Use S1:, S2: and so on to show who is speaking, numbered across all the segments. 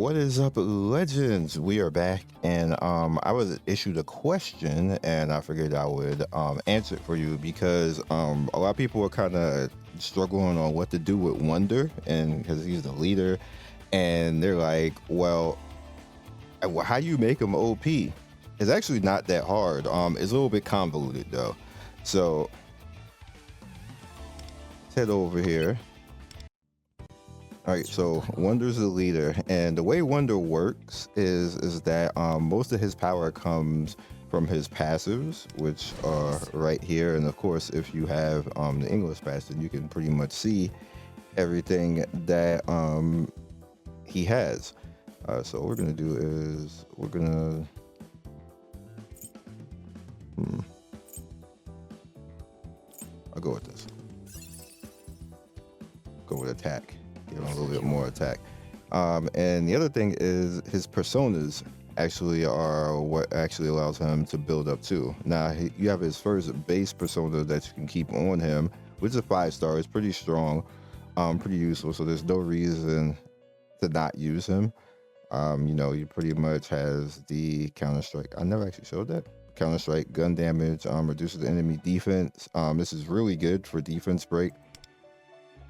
S1: What is up, legends? We are back, and I was issued a question, and I figured I would answer it for you because a lot of people are kind of struggling on what to do with Wonder, and because he's the leader, and they're like, well, how do you make him OP? It's actually not that hard. It's a little bit convoluted though. So let's head over here. All right, so Wonder's the leader, and the way Wonder works is that most of his power comes from his passives, which are right here. And of course, if you have the English patch, then you can pretty much see everything that he has. So what we're gonna do is we're gonna I'll go with this. Go with attack. Give him a little bit more attack. And the other thing is his personas actually are what actually allows him to build up too. Now you have his first base persona that you can keep on him, which is a 5-star. It's pretty strong, pretty useful. So there's no reason to not use him. You know, he pretty much has the counter strike. I never actually showed that. Counter strike, gun damage, reduces the enemy defense. This is really good for defense break.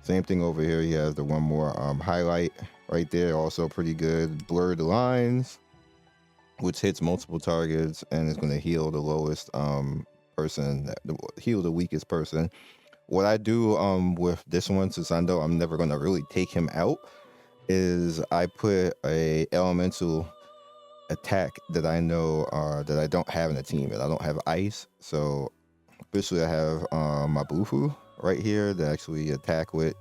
S1: Same thing over here. He has the one more highlight right there, also pretty good. Blurred lines, which hits multiple targets and is going to heal the lowest person, heal the weakest person. What I do with this one, since I know I'm never going to really take him out, is I put a elemental attack that I know that I don't have in the team, and I don't have ice. So officially I have my Bufu right here to actually attack with.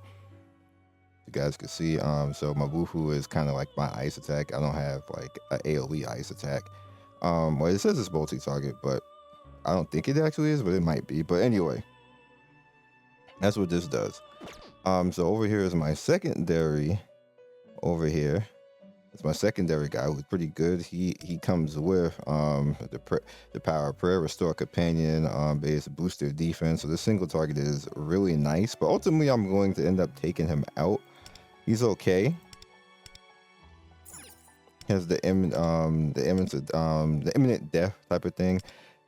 S1: You guys can see, so my Bufu is kind of like my ice attack. I don't have like an AoE ice attack. Well, it says it's multi-target, but I don't think it actually is, but it might be. But anyway, that's what this does. So over here is my secondary. Over here, it's my secondary guy who's pretty good. He comes with the power of prayer, restore companion, base, boost their defense. So this single target is really nice, but ultimately I'm going to end up taking him out. He's okay. Has the imminent death type of thing.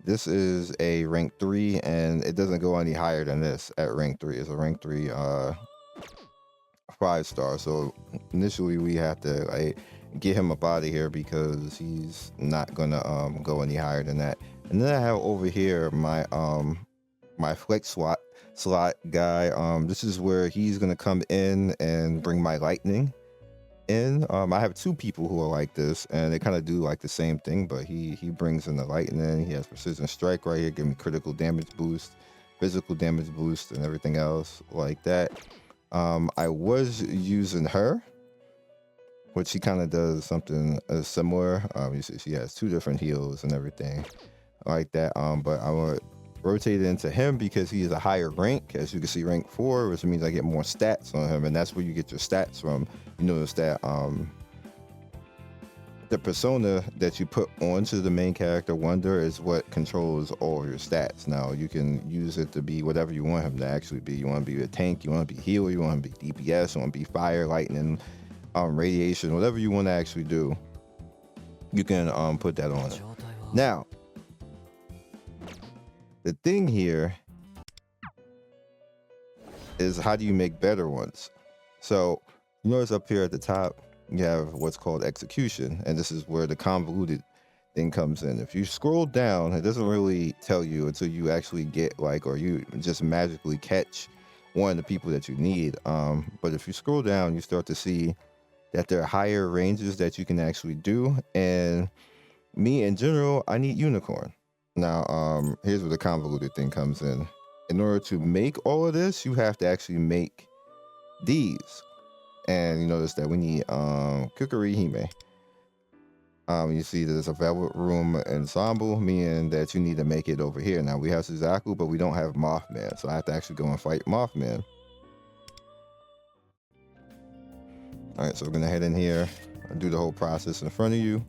S1: This is a rank 3, and it doesn't go any higher than this at rank 3. It's a rank 3 5-star. So initially we have to like get him up out of here because he's not gonna go any higher than that. And then I have over here my my flex slot guy. This is where he's gonna come in and bring my lightning in. I have 2 people who are like this, and they kind of do like the same thing, but he brings in the lightning. He has precision strike right here, give me critical damage boost, physical damage boost, and everything else like that. I was using her, which she kind of does something similar. You see she has 2 different heals and everything like that. But I would rotate it into him because he is a higher rank. As you can see, rank 4, which means I get more stats on him, and that's where you get your stats from. You notice that the persona that you put onto the main character Wonder is what controls all of your stats. Now you can use it to be whatever you want him to actually be. You want to be a tank, you want to be healer, you want to be DPS, you want to be fire, lightning, radiation, whatever you want to actually do, you can put that on it. Now the thing here is, how do you make better ones? So you notice up here at the top you have what's called execution, and this is where the convoluted thing comes in. If you scroll down, it doesn't really tell you until you actually get like, or you just magically catch one of the people that you need. But if you scroll down, you start to see that there are higher ranges that you can actually do. And me in general, I need unicorn. Now here's where the convoluted thing comes in. In order to make all of this, you have to actually make these. And you notice that we need Kukuri Hime. You see there's a Velvet Room ensemble, meaning that you need to make it over here. Now we have Suzaku, but we don't have Mothman, so I have to actually go and fight Mothman. All right, so we're gonna head in here and do the whole process in front of you.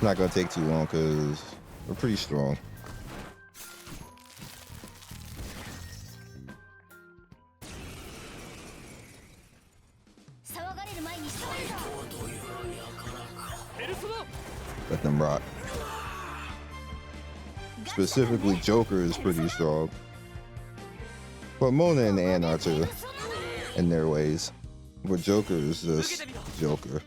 S1: Not gonna take too long because we're pretty strong. rock. Specifically, Joker is pretty strong. But Mona and Ann are too, in their ways. But Joker is just Joker.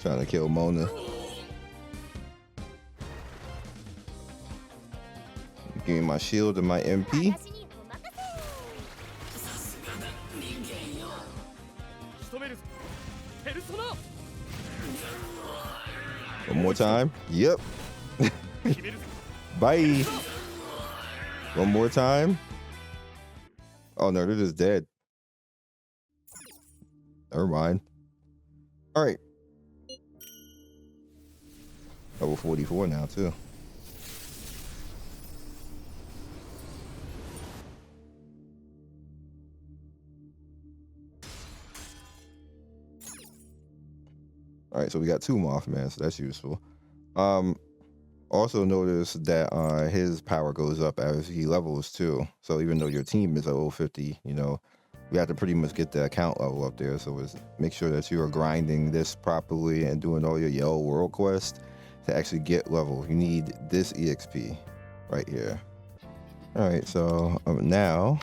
S1: Trying to kill Mona. Give me my shield and my MP. One more time. Yep. Bye. One more time. Oh no, they're just dead. Never mind. All right. Level 44 now too. All right, so we got 2 Mothman, so that's useful. Also notice that his power goes up as he levels too. So even though your team is at level 50, you know, we have to pretty much get the account level up there. So make sure that you are grinding this properly and doing all your yellow world quests to actually get level. You need this EXP right here. All right, so now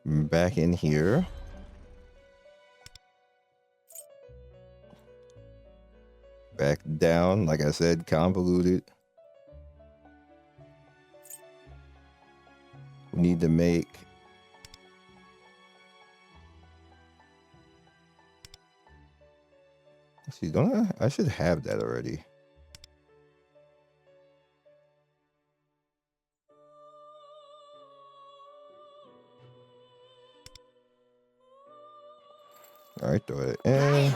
S1: back in here. Back down, like I said, convoluted. We need to make let's see, don't I should have that already. All right, throw it in.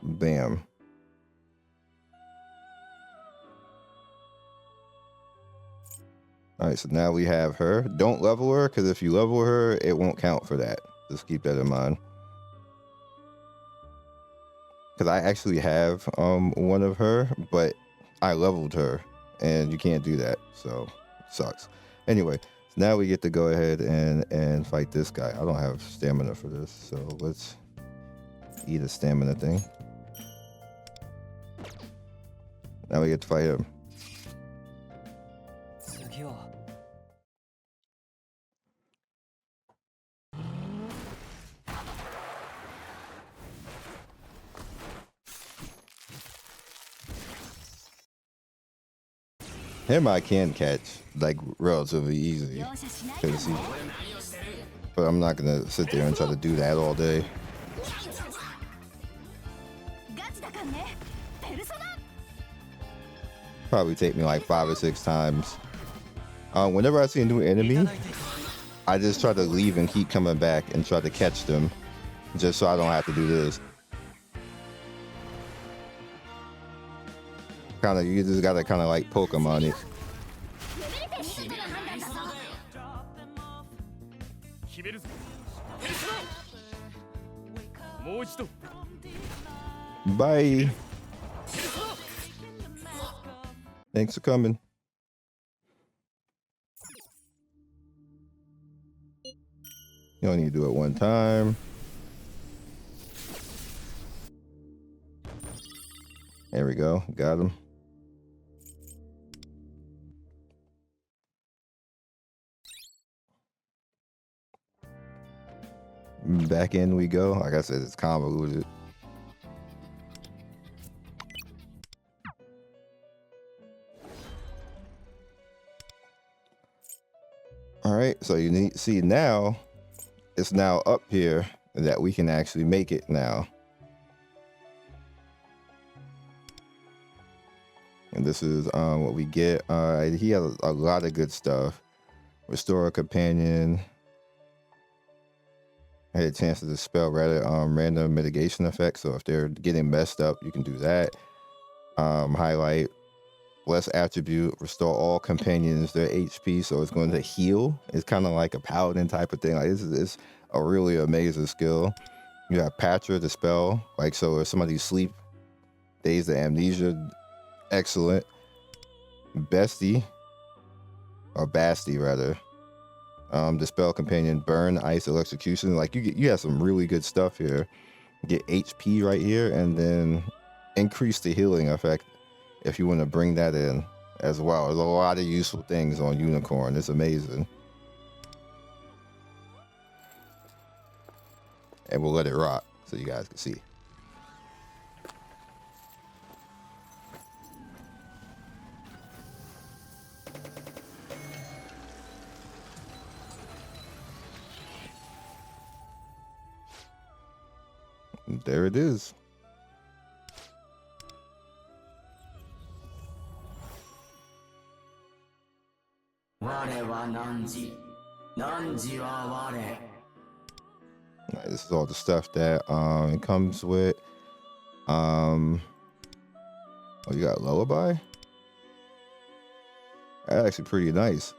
S1: Bam. All right, so now we have her. Don't level her, because if you level her, it won't count for that. Just keep that in mind. Because I actually have one of her, but I leveled her, and you can't do that, so it sucks. Anyway, so now we get to go ahead and fight this guy. I don't have stamina for this, so let's eat a stamina thing. Now we get to fight him. Him I can catch like relatively easy, but I'm not gonna sit there and try to do that all day. Probably take me like 5 or 6 times. Whenever I see a new enemy, I just try to leave and keep coming back and try to catch them, just so I don't have to do this. Kind of, you just gotta kind of like poke them on it. Bye. Thanks for coming. You only need to do it one time. There we go. Got him. Back in we go. Like I said, it's convoluted. All right, so you need see now it's now up here that we can actually make it now. And this is what we get. He has a lot of good stuff. Restore a companion. I had a chance to dispel random mitigation effects. So if they're getting messed up, you can do that. Highlight less attribute, restore all companions their HP, so it's going to heal. It's kind of like a paladin type of thing. Like it's a really amazing skill. You have Patra, the spell. Like, so if somebody sleep, dazed, the amnesia, excellent. Bestie, or Basti rather. The spell companion, burn, ice, electrocution. Like you have some really good stuff here. Get HP right here, and then increase the healing effect if you want to bring that in as well. There's a lot of useful things on Unicorn. It's amazing. And we'll let it rock so you guys can see. And there it is. This is all the stuff that it comes with. Oh, you got Lullaby? That's actually pretty nice.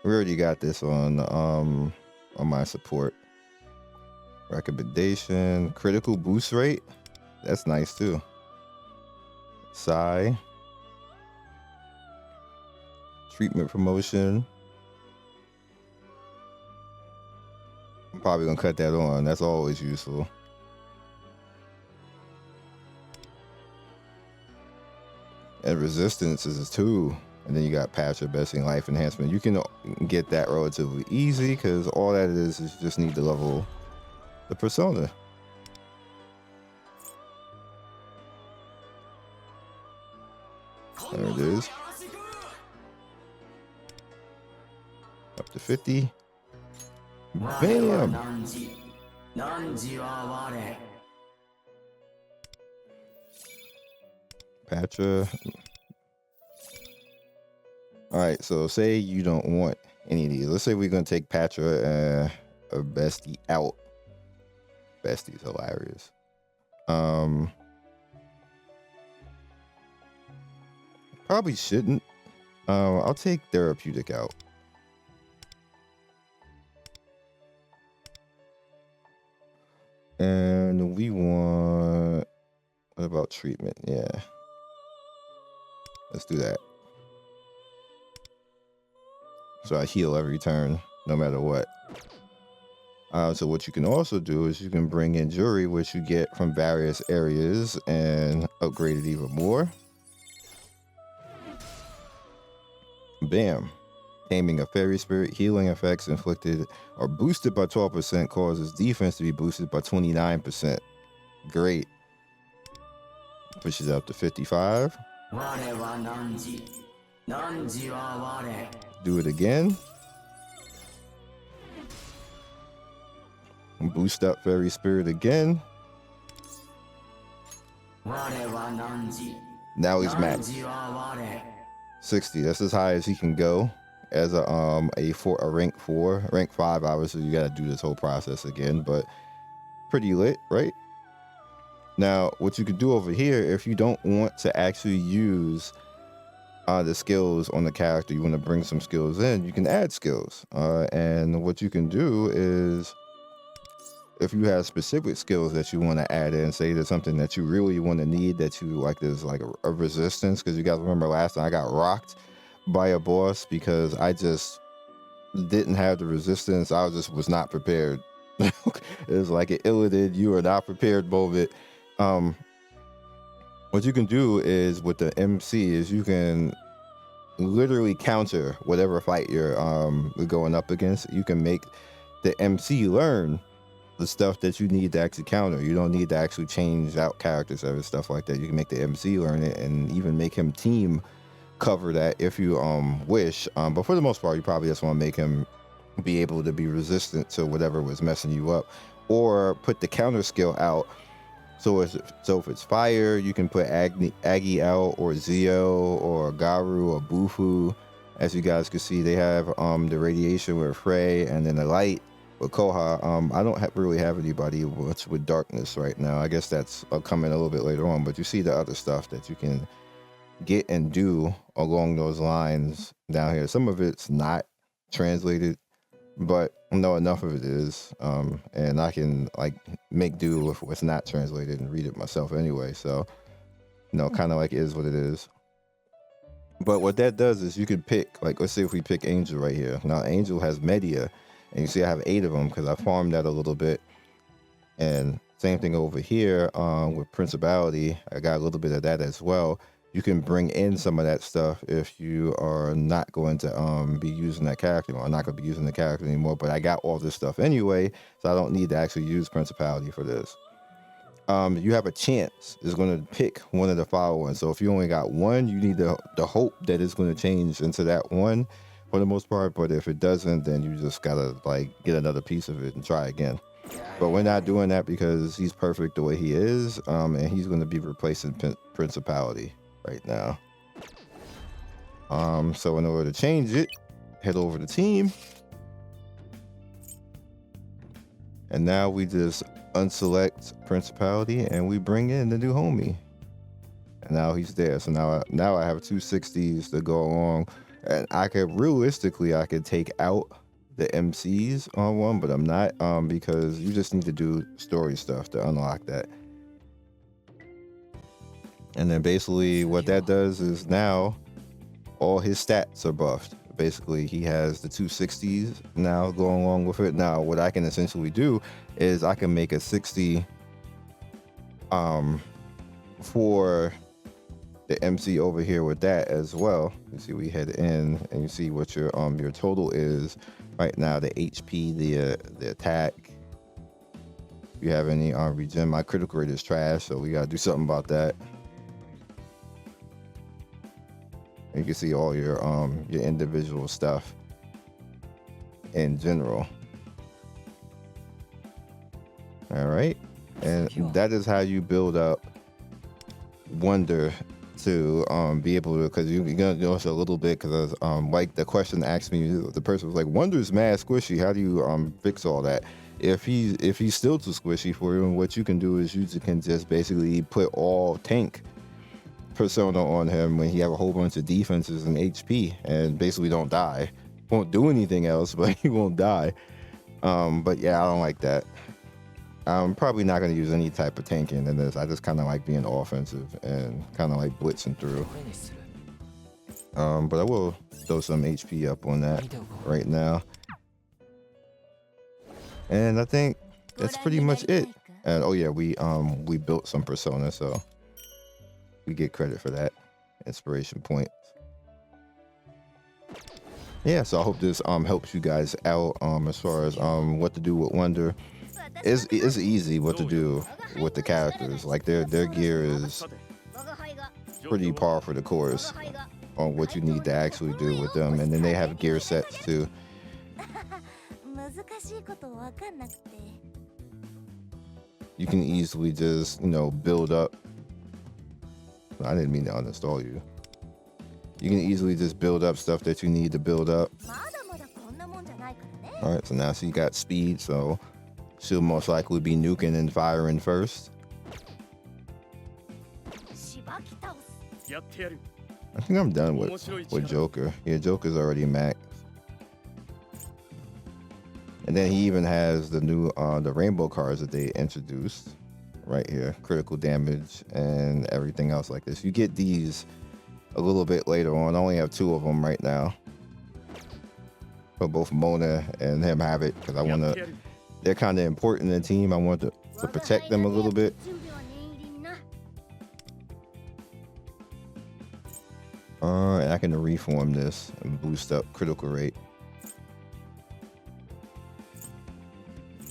S1: We already got this on my support. Recommendation, critical boost rate. That's nice too. Sigh. Treatment promotion. I'm probably gonna cut that on. That's always useful. And resistance is 2. And then you got patch or besting life enhancement. You can get that relatively easy because all that is you just need to level the persona. There it is. Up to 50. Bam! Patra. Alright, so say you don't want any of these. Let's say we're going to take Patra or Bestie out. Bestie's hilarious. Probably shouldn't. I'll take Therapeutic out. And we want... What about treatment? Yeah. Let's do that. So I heal every turn, no matter what. So what you can also do is you can bring in Jury, which you get from various areas, and upgrade it even more. Bam. Taming a fairy spirit, healing effects inflicted or boosted by 12% causes defense to be boosted by 29%. Great. Pushes up to 55. Do it again. Boost up fairy spirit again. Now he's max 60. That's as high as he can go as a rank 4. Rank 5, obviously you got to do this whole process again, but pretty lit, right? Now what you can do over here, if you don't want to actually use the skills on the character, you want to bring some skills in, you can add skills, and what you can do is, if you have specific skills that you want to add in, say there's something that you really want to need, that you like, there's like a resistance, because you guys remember last time I got rocked by a boss because I just didn't have the resistance. I just was not prepared. It was like an illuded, you are not prepared moment. What you can do is with the MC is you can literally counter whatever fight you're going up against. You can make the MC learn the stuff that you need to actually counter. You don't need to actually change out characters and stuff like that. You can make the MC learn it and even make him team cover that if you wish. But for the most part, you probably just want to make him be able to be resistant to whatever was messing you up, or put the counter skill out. So if it's fire, you can put Aggie out, or Zio, or Garu, or Bufu. As you guys can see, they have the radiation with Frey, and then the light with Koha. I don't really have anybody much with darkness right now. I guess that's coming a little bit later on, but you see the other stuff that you can get and do along those lines down here. Some of it's not translated, but no, enough of it is, and I can like make do with what's not translated and read it myself anyway. So kind of like is what it is. But what that does is you can pick, like, let's say if we pick Angel right here. Now Angel has media, and you see I have 8 of them because I farmed that a little bit. And same thing over here with Principality. I got a little bit of that as well. You can bring in some of that stuff if you are not going to be using that character. Well, I'm not going to be using the character anymore, but I got all this stuff anyway, so I don't need to actually use Principality for this. You have a chance. It's going to pick one of the following. So if you only got one, you need the hope that it's going to change into that one for the most part. But if it doesn't, then you just got to like get another piece of it and try again. But we're not doing that because he's perfect the way he is, and he's going to be replacing Principality right now. So in order to change it, head over to Team. And now we just unselect Principality and we bring in the new homie. And now he's there. So now I have 2 60s to go along. And I could take out the MCs on one, but I'm not, because you just need to do story stuff to unlock that. And then basically what that does is now all his stats are buffed. Basically he has the 2 60s now going along with it. Now what I can essentially do is I can make a 60 for the MC over here with that as well. You see we head in and you see what your total is right now, the HP, the attack. If you have any regen, my critical rate is trash, so we gotta do something about that. And you can see all your individual stuff in general. All right, and that is how you build up Wonder to be able to, because you're gonna notice a little bit, because like the question asked me, the person was like, Wonder's mad squishy, how do you fix all that? If he's still too squishy for you, what you can do is you can just basically put all tank persona on him when he have a whole bunch of defenses and HP and basically don't die. Won't do anything else, but he won't die. But yeah, I don't like that. I'm probably not going to use any type of tanking in this. I just kind of like being offensive and kind of like blitzing through. But I will throw some HP up on that right now. And I think that's pretty much it. And oh yeah, we built some persona, so we get credit for that. Inspiration points. Yeah, so I hope this helps you guys out as far as what to do with Wonder. It's easy what to do with the characters. Like their gear is pretty par for the course on what you need to actually do with them, and then they have gear sets too. You can easily just build up. I didn't mean to uninstall you. You can easily just build up stuff that you need to build up. All right, so now she got speed, so she'll most likely be nuking and firing first. I think I'm done with Joker. Yeah, Joker's already maxed. And then he even has the new the rainbow cards that they introduced right here, critical damage and everything else like this. You get these a little bit later on. I only have 2 of them right now, but both Mona and him have it because I want to. They're kind of important in the team. I want to protect them a little bit. And I can reform this and boost up critical rate.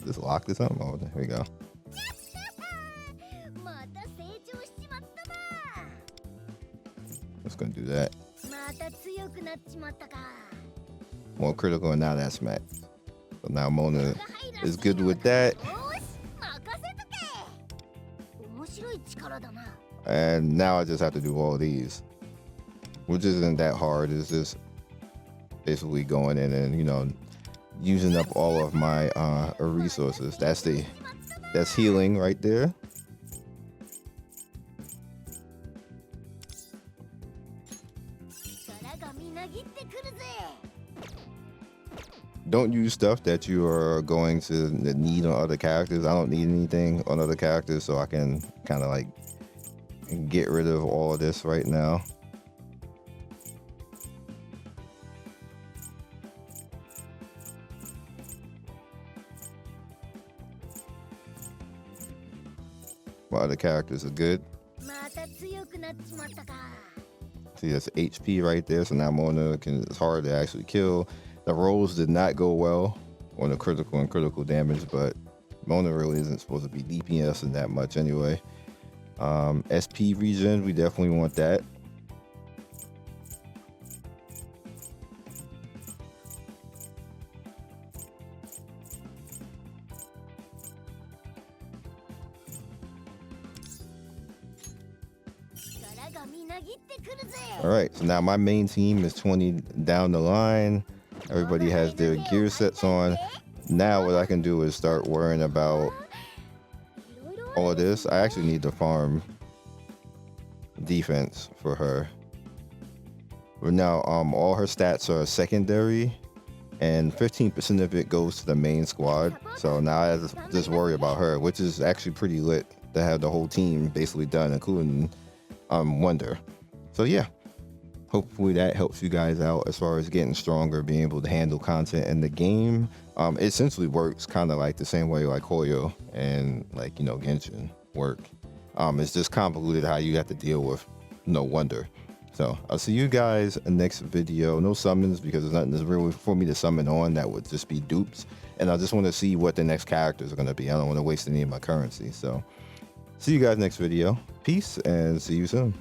S1: Just lock this up. Oh, there we go. Just gonna do that. More critical, and now that's max. So now Mona is good with that. And now I just have to do all these, which isn't that hard. It's just basically going in and using up all of my resources. That's healing right there. don't use stuff that you are going to need on other characters. I don't need anything on other characters, so I can kind of like get rid of all of this right now. My other characters are good. See, that's HP right there, so now Mona it's hard to actually kill. The rolls did not go well on the critical and critical damage, but Mona really isn't supposed to be DPS in that much anyway. SP regen, we definitely want that. All right, so now my main team is 20 down the line. Everybody has their gear sets on. Now what I can do is start worrying about all of this. I actually need to farm defense for her. But now all her stats are secondary, and 15% of it goes to the main squad. So now I have to just worry about her, which is actually pretty lit to have the whole team basically done, including Wonder. So yeah, hopefully that helps you guys out as far as getting stronger, being able to handle content in the game. It essentially works kind of like the same way like Hoyo and like, you know, Genshin work. It's just convoluted how you have to deal with no Wonder. So I'll see you guys in the next video. No summons because there's nothing really for me to summon on that would just be dupes. And I just want to see what the next characters are going to be. I don't want to waste any of my currency. So see you guys next video. Peace and see you soon.